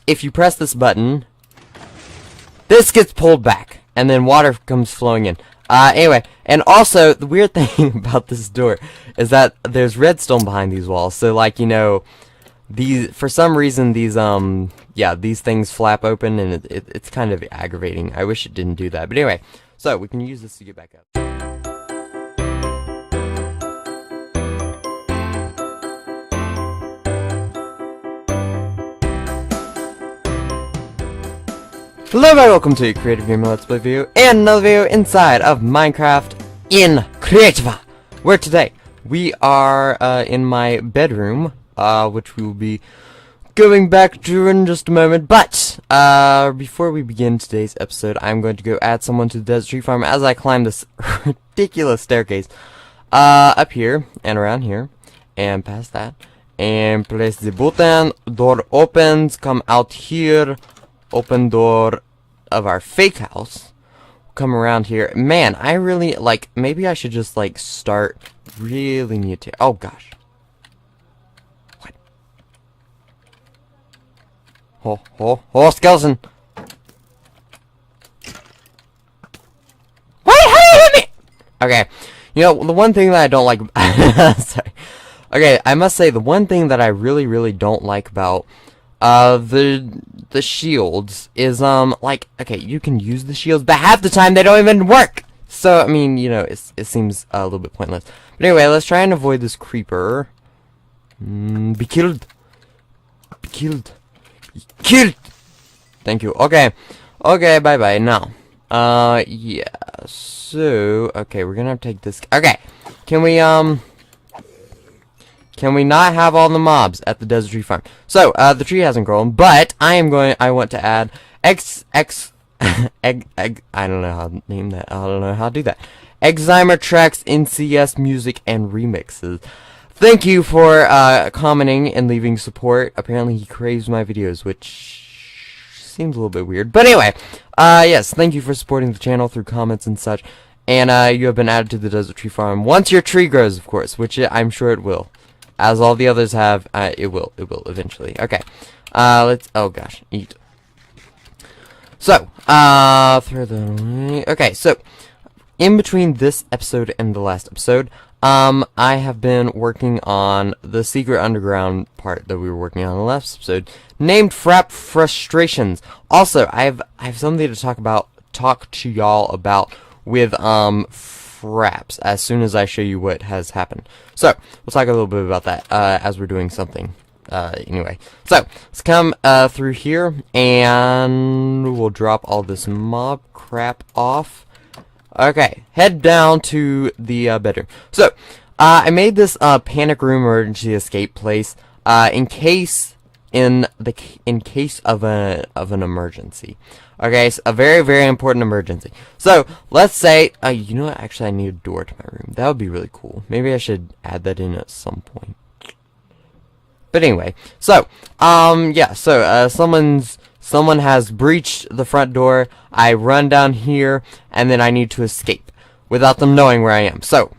if you press this button, this gets pulled back, and then water comes flowing in. Anyway, and also, the weird thing about this door is that there's redstone behind these walls, so, like, you know, for some reason, these things flap open, and it's kind of aggravating. I wish it didn't do that. But anyway, so, we can use this to get back up. Hello and welcome to a Creative Gamer Let's Play video, and another video inside of Minecraft in Creativa, where today we are in my bedroom, which we will be going back to in just a moment. But before we begin today's episode, I'm going to go add someone to the desert tree farm as I climb this ridiculous staircase up here and around here and past that, and place the button. Door opens, come out here. Open door of our fake house. Come around here. Man, I really, like, maybe I should just, like, start really near to... Oh, gosh. What? Oh, skeleton! Wait, how did you hit me? Okay, you know, the one thing that I don't like... Sorry. Okay, I must say, the one thing that I really don't like about the shields is, like, okay, you can use the shields, but half the time they don't even work! So, I mean, you know, it seems a little bit pointless. But anyway, let's try and avoid this creeper. Be killed! Be killed! Be killed! Thank you. Okay. Okay, bye-bye. Now, yeah, so, okay, we're gonna have to take this... Okay, can we not have all the mobs at the desert tree farm? So, the tree hasn't grown, but I want to add I don't know how to name that. I don't know how to do that. Exzymer tracks, NCS music, and remixes. Thank you for, commenting and leaving support. Apparently he craves my videos, which seems a little bit weird. But anyway, yes, thank you for supporting the channel through comments and such. And, you have been added to the desert tree farm. Once your tree grows, of course, which I'm sure it will. As all the others have, it will eventually. Okay, let's, oh gosh, eat. So, throw that away. Okay, so, in between this episode and the last episode, I have been working on the secret underground part that we were working on in the last episode, named Frap Frustrations. Also, I have something to talk to y'all about with, fraps as soon as I show you what has happened. So, we'll talk a little bit about that as we're doing something. Anyway, so let's come through here and we'll drop all this mob crap off. Okay, head down to the bedroom. So, I made this panic room emergency escape place in case of an emergency. Okay, so a very important emergency. So, let's say, you know what, actually I need a door to my room. That would be really cool. Maybe I should add that in at some point. But anyway, so, yeah, so, someone has breached the front door. I run down here, and then I need to escape without them knowing where I am. So,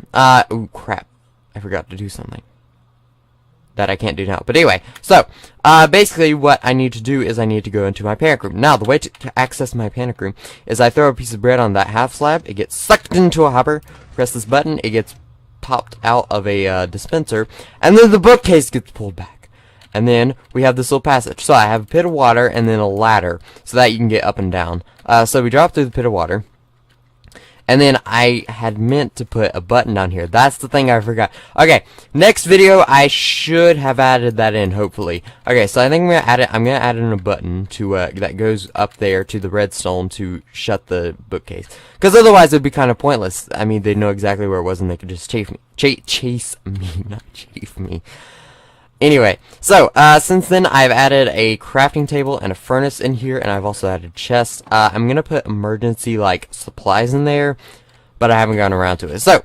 ooh, crap. I forgot to do something that I can't do now. But anyway, so, basically what I need to do is I need to go into my panic room. Now, the way to access my panic room is I throw a piece of bread on that half slab, it gets sucked into a hopper, press this button, it gets popped out of a dispenser, and then the bookcase gets pulled back. And then we have this little passage. So I have a pit of water and then a ladder so that you can get up and down. So we drop through the pit of water. And then I had meant to put a button down here. That's the thing I forgot. Okay, next video I should have added that in, hopefully. Okay, so I think I'm gonna add in a button to that goes up there to the redstone to shut the bookcase. Because otherwise it'd be kind of pointless. I mean, they'd know exactly where it was and they could just chase me, not chafe me. Anyway, so, since then, I've added a crafting table and a furnace in here, and I've also added chests. I'm gonna put emergency, like, supplies in there, but I haven't gotten around to it. So,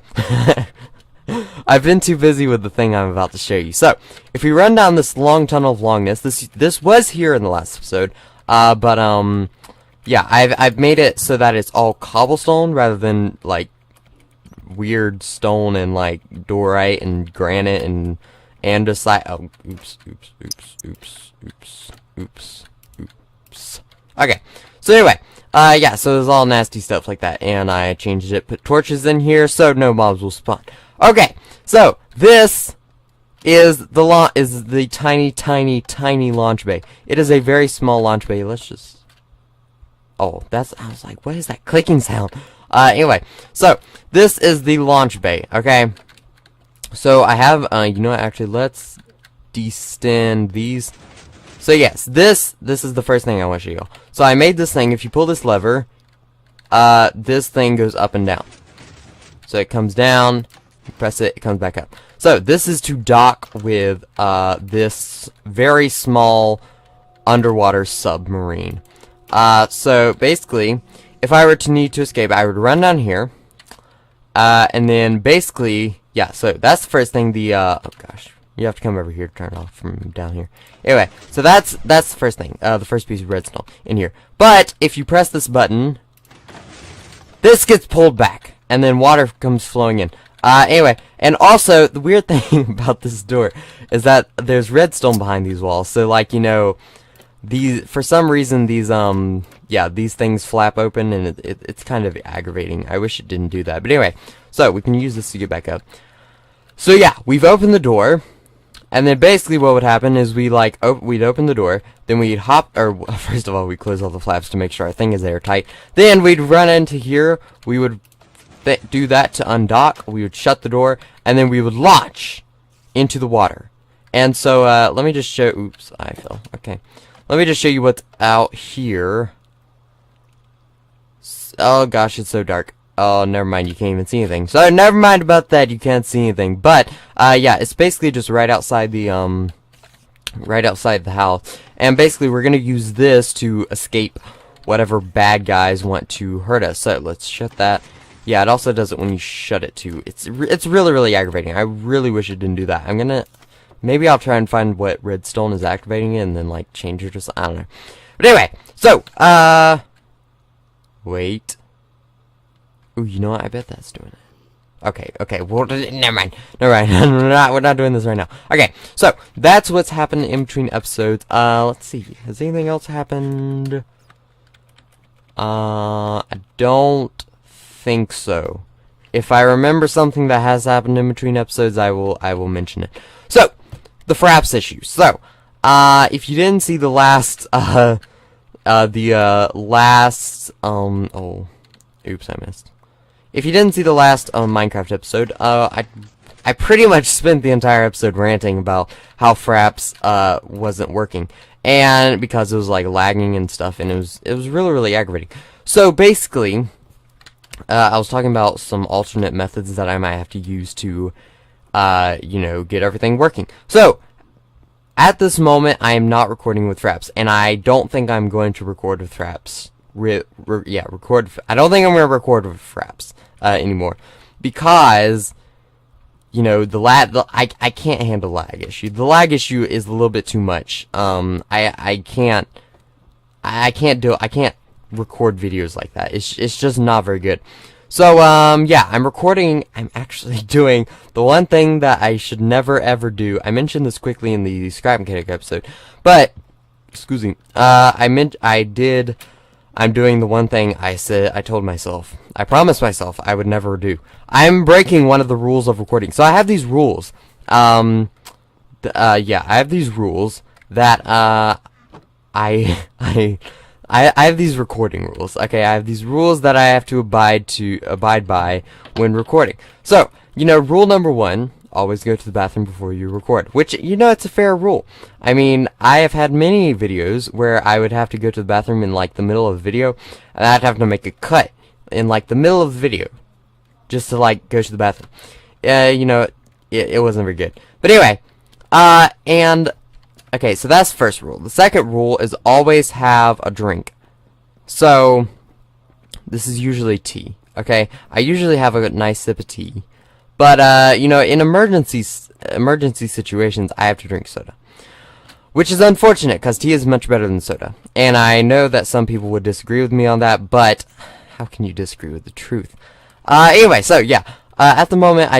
I've been too busy with the thing I'm about to show you. So, if we run down this long tunnel of longness, this was here in the last episode, yeah, I've made it so that it's all cobblestone rather than, like, weird stone and, like, diorite and granite and just like, oh, oops. Oops. Okay. So anyway, yeah, so there's all nasty stuff like that, and I changed it, put torches in here so no mobs will spawn. Okay, so this is the tiny launch bay. It is a very small launch bay. Let's just... Oh, I was like, what is that clicking sound? Anyway, so this is the launch bay, okay? So I have, you know what, actually, let's descend these. So yes, this is the first thing I want to show you. So I made this thing. If you pull this lever, this thing goes up and down. So it comes down, you press it, it comes back up. So this is to dock with this very small underwater submarine. So basically, if I were to need to escape, I would run down here, and then basically, yeah. So that's the first thing. Oh gosh. You have to come over here to turn it off from down here. Anyway, so that's the first thing, the first piece of redstone in here. But if you press this button, this gets pulled back, and then water comes flowing in. Anyway, and also the weird thing about this door is that there's redstone behind these walls. So like, you know, for some reason these yeah, these things flap open, and it's kind of aggravating. I wish it didn't do that. But anyway, so we can use this to get back up. So yeah, we've opened the door. And then basically what would happen is we'd open the door, then we'd first of all, we'd close all the flaps to make sure our thing is airtight. Then we'd run into here, we would do that to undock, we would shut the door, and then we would launch into the water. And so, let me just show, oops, I fell, okay. Let me just show you what's out here. Oh gosh, it's so dark. Oh, never mind, you can't even see anything. So, never mind about that, you can't see anything. But, yeah, it's basically just right outside the house. And basically, we're gonna use this to escape whatever bad guys want to hurt us. So, let's shut that. Yeah, it also does it when you shut it, too. It's really, really aggravating. I really wish it didn't do that. Maybe I'll try and find what redstone is activating it, and then, like, change it or something. I don't know. But anyway, so, wait. Ooh, you know what? I bet that's doing it. Okay, well, never mind. We're not doing this right now. Okay, so, that's what's happened in between episodes. Let's see. Has anything else happened? I don't think so. If I remember something that has happened in between episodes, I will mention it. So, the fraps issue. So, if you didn't see the last, oh, oops, I missed. If you didn't see the last Minecraft episode, I pretty much spent the entire episode ranting about how fraps wasn't working, and because it was like lagging and stuff, and it was really, really aggravating. So basically, I was talking about some alternate methods that I might have to use to, you know, get everything working. So at this moment, I am not recording with fraps, and I don't think I'm going to record with fraps. I don't think I'm going to record with fraps anymore, because, you know, I can't handle lag issue. The lag issue is a little bit too much. I can't record videos like that. It's just not very good. So, yeah, I'm actually doing the one thing that I should never ever do. I mentioned this quickly in the scrap mechanic episode, but, excuse me, I'm doing the one thing I promised myself I would never do. I'm breaking one of the rules of recording. So I have these rules. Yeah, I have these rules that, I have these recording rules. Okay, I have these rules that I have to abide by when recording. So, you know, rule number 1, always go to the bathroom before you record. Which, you know, it's a fair rule. I mean, I have had many videos where I would have to go to the bathroom in, like, the middle of the video, and I'd have to make a cut in, like, the middle of the video, just to, like, go to the bathroom. You know, it wasn't very good. But anyway, okay, so that's the first rule. The second rule is always have a drink. So, this is usually tea, okay? I usually have a nice sip of tea. But, you know, in emergency situations, I have to drink soda. Which is unfortunate, because tea is much better than soda. And I know that some people would disagree with me on that, but how can you disagree with the truth? Anyway, so, yeah. At the moment,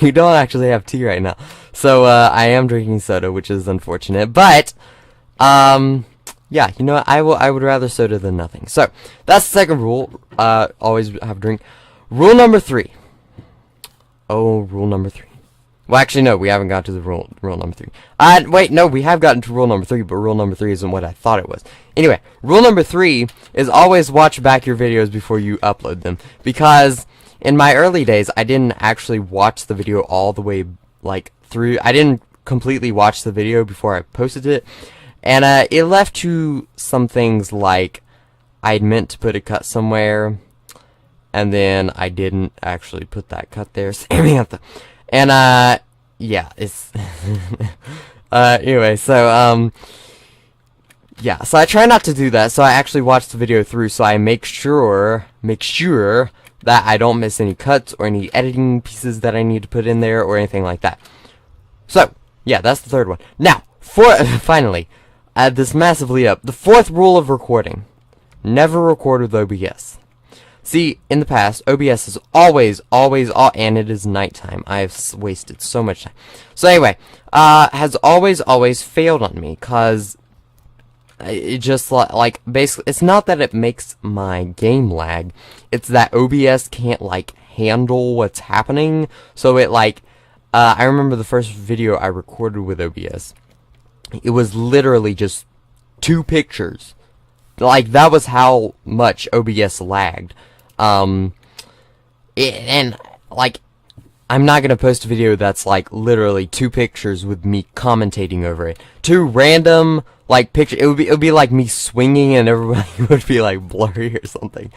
we don't actually have tea right now. So, I am drinking soda, which is unfortunate. But, yeah, you know what? I would rather soda than nothing. So that's the second rule. Always have a drink. Rule number 3. Oh, rule number 3. Well, actually, no, we haven't got to the rule number 3. Wait, no, we have gotten to rule number 3, but rule number 3 isn't what I thought it was. Anyway, rule number 3 is always watch back your videos before you upload them, because in my early days, I didn't actually watch the video all the way, like, through. I didn't completely watch the video before I posted it, and it left to some things like I'd meant to put a cut somewhere, and then I didn't actually put that cut there. And yeah, it's anyway, so yeah, so I try not to do that, so I actually watch the video through, so I make sure that I don't miss any cuts or any editing pieces that I need to put in there or anything like that. So, yeah, that's the third one. Now, finally, this massively up, the 4th rule of recording. Never record with OBS. See, in the past, OBS is always, and it is nighttime. I've wasted so much time. So anyway, has always failed on me, cause it just, like, basically, it's not that it makes my game lag, it's that OBS can't, like, handle what's happening, so it, like, I remember the first video I recorded with OBS, it was literally just 2 pictures. Like, that was how much OBS lagged. And, like, I'm not gonna post a video that's, like, literally 2 pictures with me commentating over it. 2 random, like, pictures. It would be like me swinging and everybody would be, like, blurry or something.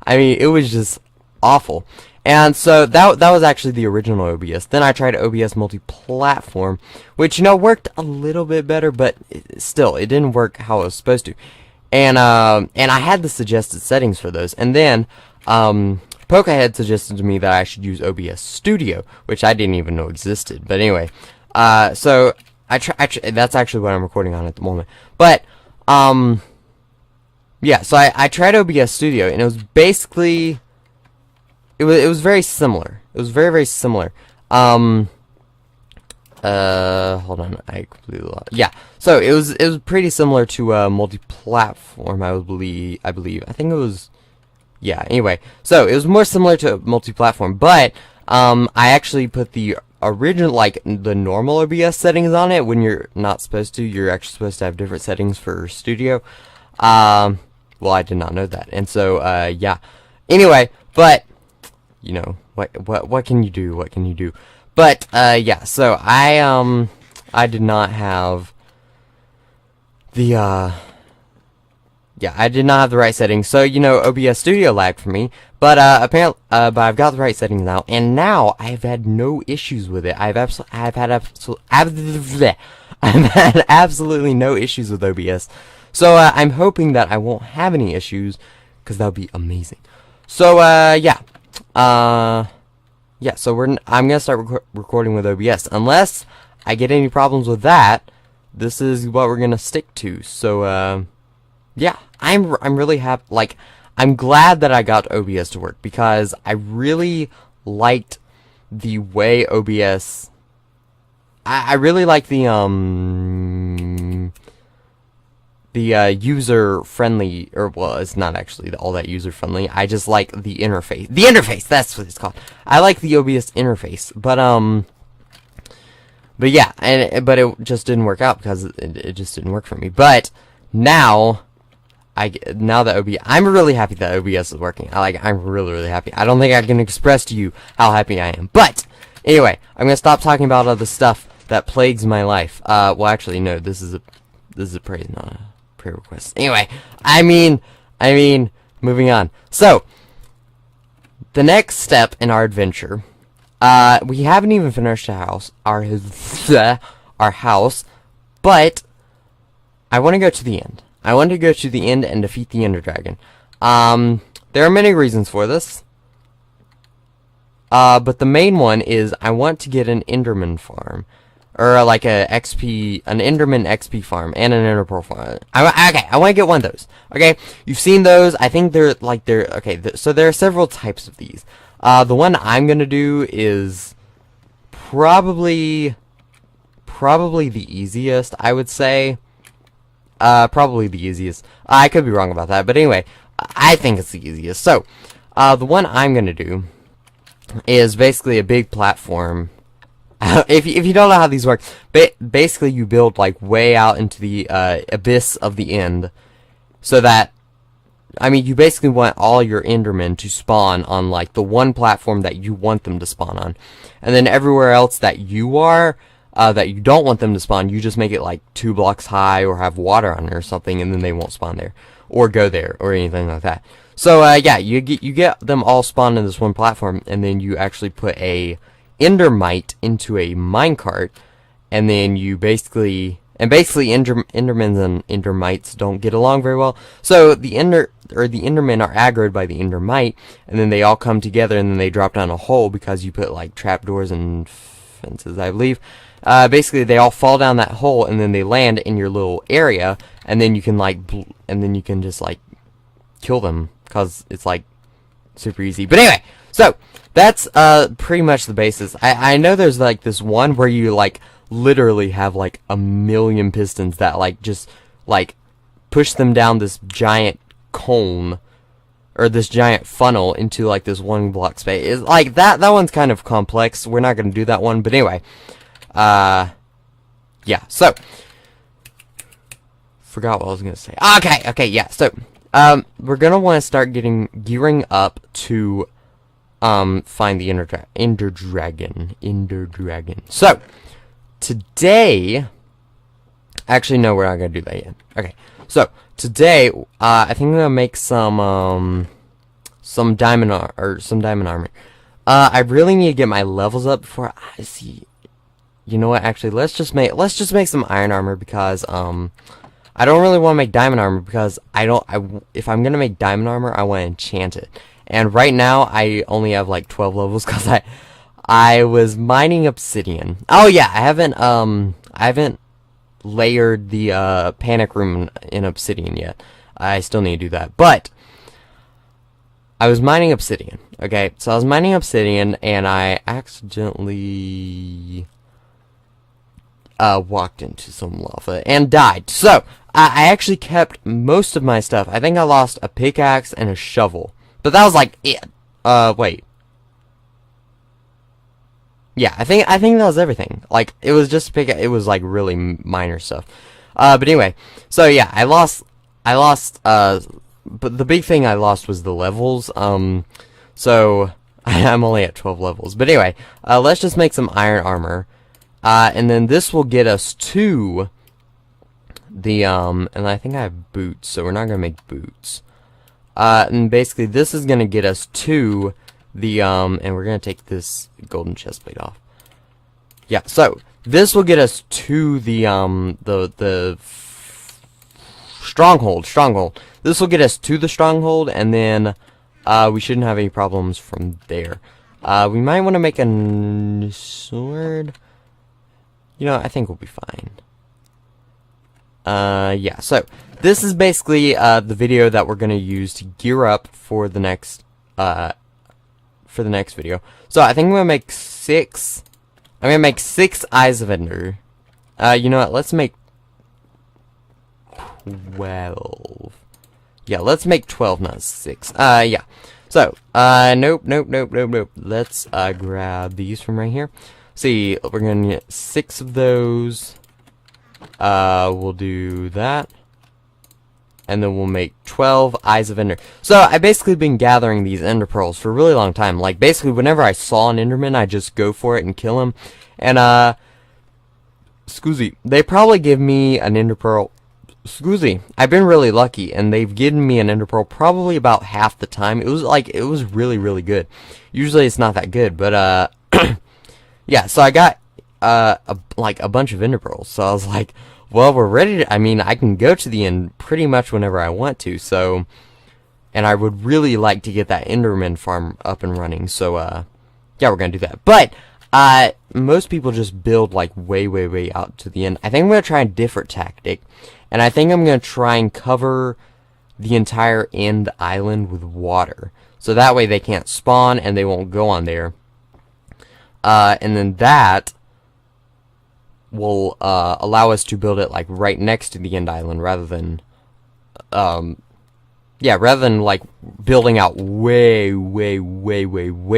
I mean, it was just awful. And so, that was actually the original OBS. Then I tried OBS multi-platform, which, you know, worked a little bit better, but still, it didn't work how it was supposed to. And I had the suggested settings for those, and then, Poke had suggested to me that I should use OBS Studio, which I didn't even know existed, but anyway, so, that's actually what I'm recording on at the moment, but, yeah, so I tried OBS Studio, and it was basically, it was very similar, it was very, very similar, hold on, I completely lost. Yeah, so it was pretty similar to multi-platform, I think it was, yeah, anyway, so it was more similar to multi-platform, but I actually put the original, like, the normal OBS settings on it when you're not supposed to. You're actually supposed to have different settings for studio. Well, I did not know that, and so yeah. Anyway, but you know, what can you do? What can you do? But yeah, so I did not have the yeah, I did not have the right settings, so, you know, OBS Studio lagged for me, but apparently, but I've got the right settings now, and now I've had no issues with it. I've had absolutely no issues with OBS, so I'm hoping that I won't have any issues, because that would be amazing. So yeah, yeah, so I'm gonna start recording with OBS, unless I get any problems with that. This is what we're gonna stick to. So yeah, I'm really happy. Like, I'm glad that I got OBS to work, because I really liked the way OBS. I really like the user friendly, or well, it's not actually all that user friendly. I just like the interface. The interface, that's what it's called. I like the OBS interface, but yeah, but it just didn't work out because it just didn't work for me. But now that I'm really happy that OBS is working. I'm really, really happy. I don't think I can express to you how happy I am. But anyway, I'm gonna stop talking about all the stuff that plagues my life. Well, actually, no. This is a praise, not a prayer request. Anyway, I mean, moving on. So, the next step in our adventure, we haven't even finished our house, but I want to go to the end. I want to go to the end and defeat the Ender Dragon. There are many reasons for this. But the main one is I want to get an Enderman farm. Or like an Enderman XP farm and an Ender Pearl farm. Okay, I want to get one of those. Okay, you've seen those. I think so there are several types of these. The one I'm gonna do is probably the easiest, I would say. probably the easiest. I could be wrong about that, but anyway, I think it's the easiest. So, the one I'm gonna do is basically a big platform. If you don't know how these work, basically you build like way out into the abyss of the end, so that, I mean, you basically want all your Endermen to spawn on like the one platform that you want them to spawn on, and then everywhere else that you are that you don't want them to spawn, you just make it like 2 blocks high or have water on it or something, and then they won't spawn there or go there or anything like that. So yeah, you get them all spawned in this one platform, and then you actually put a Endermite into a minecart, and then you basically Endermans and Endermites don't get along very well. So the Endermen are aggroed by the Endermite, and then they all come together, and then they drop down a hole because you put like trapdoors and fences, I believe. Basically, they all fall down that hole, and then they land in your little area, and then you can just like kill them because it's like super easy. But anyway, so that's pretty much the basis. I know there's like this one where you like literally have like 1,000,000 pistons that like just like push them down this giant cone or this giant funnel into like this 1 block space. It's like that one's kind of complex. We're not gonna do that one, but anyway, yeah. So forgot what I was gonna say. Okay, yeah. So we're gonna want to start gearing up to find the Ender Dragon. So today, actually no, we're not gonna do that yet. Okay, so today, I think I'm gonna make some diamond armor. I really need to get my levels up before I see. You know what? Actually, let's just make some iron armor, because I don't really want to make diamond armor, because if I'm gonna make diamond armor, I want to enchant it. And right now, I only have like 12 levels because I was mining obsidian. Oh yeah, I haven't layered the panic room in obsidian yet. I still need to do that. But I was mining obsidian. Okay, so I was mining obsidian, and I accidentally walked into some lava and died. So I actually kept most of my stuff. I think I lost a pickaxe and a shovel. But that was like it. Wait. Yeah, I think that was everything. Like, it was just it was like really minor stuff. But anyway, so yeah, I lost, but the big thing I lost was the levels. So I'm only at 12 levels. But anyway, let's just make some iron armor. And then this will get us to the, and I think I have boots, so we're not gonna make boots. And basically this is gonna get us to the, and we're gonna take this golden chestplate off. Yeah, so this will get us to the stronghold. This will get us to the stronghold, and then, we shouldn't have any problems from there. We might want to make a sword. You know, I think we'll be fine. Yeah, so this is basically the video that we're gonna use to gear up for the next video. So I think I'm gonna make 6. I'm gonna make 6 Eyes of Ender. You know what? Let's make 12. Yeah, let's make 12, not 6. Yeah. So, nope. Let's grab these from right here. See, we're gonna get 6 of those. We'll do that. And then we'll make 12 Eyes of Ender. So, I've basically been gathering these Ender Pearls for a really long time. Like, basically, whenever I saw an Enderman, I just go for it and kill him. And, they probably give me an Ender Pearl. I've been really lucky, and they've given me an Ender Pearl probably about half the time. It was really, really good. Usually, it's not that good, but, yeah, so I got, like, a bunch of Ender Pearls. So, I was like, well, we're ready to, I mean, I can go to the end pretty much whenever I want to, so, and I would really like to get that Enderman farm up and running, so, yeah, we're gonna do that. But, most people just build, like, way out to the end. I think I'm gonna try a different tactic, and I think I'm gonna try and cover the entire end island with water, so that way they can't spawn and they won't go on there. And then that will allow us to build it like right next to the end island rather than yeah, rather than like building out way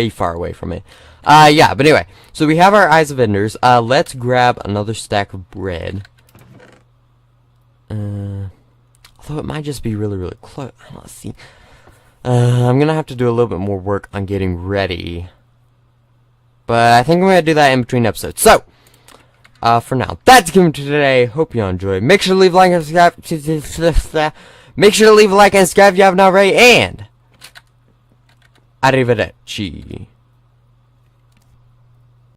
far away from it. Yeah, but anyway, so we have our Eyes of Enders. Let's grab another stack of bread. Although it might just be really close. Let's see. I'm gonna have to do a little bit more work on getting ready. But I think I'm gonna do that in between episodes. So, for now, that's it for today. Hope you all enjoy. Make sure to leave a like and subscribe. Make sure to leave a like and subscribe if you haven't already. And arrivederci.